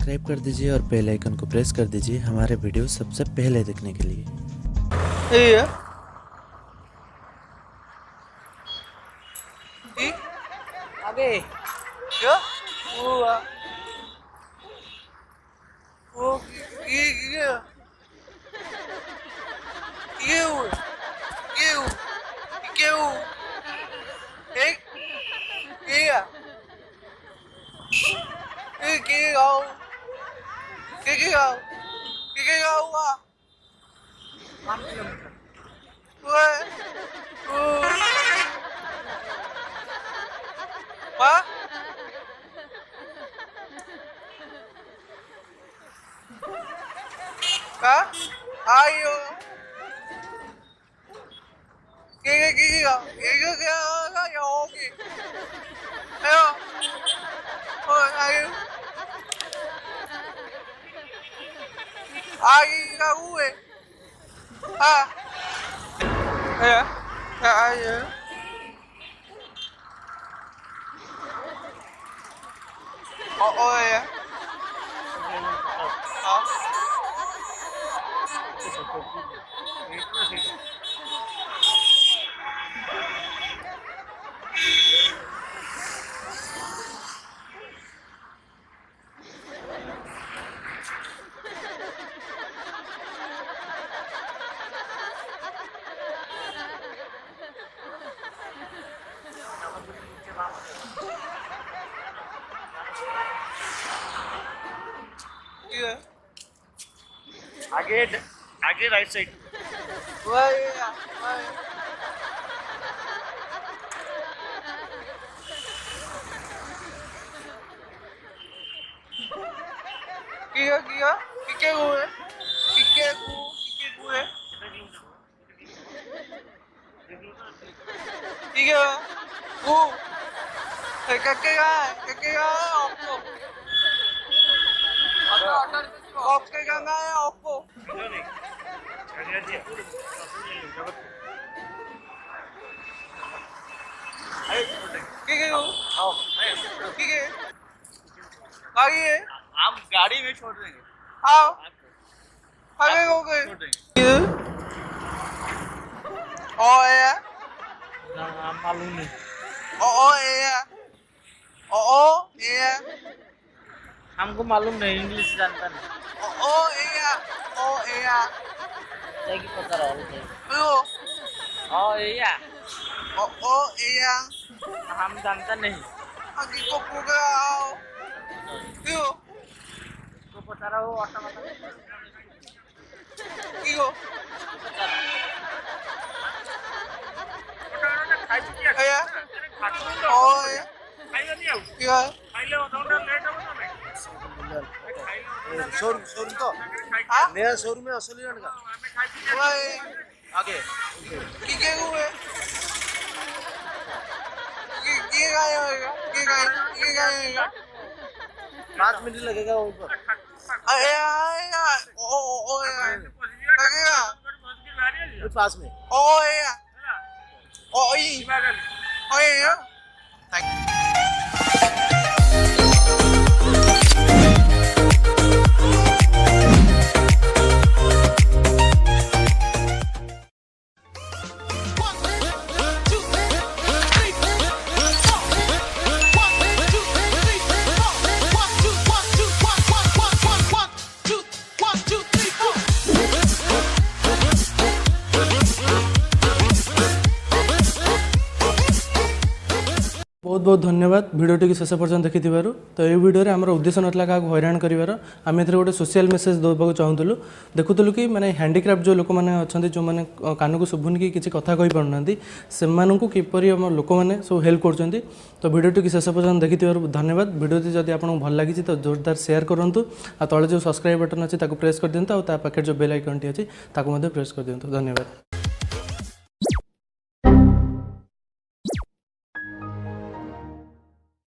Subscribe कर दीजिए और बेल आइकन को प्रेस कर दीजिए हमारे वीडियो सबसे पहले देखने के लिए। आगे क्या हुआ वो ये एक हुआ 5 kilometre ayo giga ya okay ayo ayo ayo gue ayo oh ya आगे राइट साइड आप गाड़ी में छोड़ देंगे आओ आगे हो गए ओ या मालूम नहीं ओ या ओ या हमको मालूम नहीं इंग्लिश जानता नहीं ओ या की पता रहा ओ या हम जानता नहीं आगे को पूरा आओ को पता रहा हो ऑटोमेटिक इगो शोरूम तो नया शोरूम में असली का आगे हुए 5 मिनट लगेगा ऊपर पास में बहुत बहुत धन्यवाद वीडियोटी की शेष पर्यटन देखि तो ये वीडियो आम उद्देश्य नाला क्या हैरान कर आम ए गोटे सोशल मेसेज देवाक चाहूलु देखुलु कि माने हैंडीक्राफ्ट जो लोक मैंने अच्छा जो मैंने कान को शुभुन कि किसी कथा कही पारना से किपरि आम लोक मैंने सब हेल्प कर तो वीडियोटी की शेष पर्यटन देखि धन्यवाद वीडियोटी जब आपको भल लगी तो जोरदार शेयर करूँ तले जो सब्सक्राइब बटन अच्छी प्रेस कर दिंतु पाखे जो बेल आइकन टी अच्छी प्रेस कर दिंतु धन्यवाद।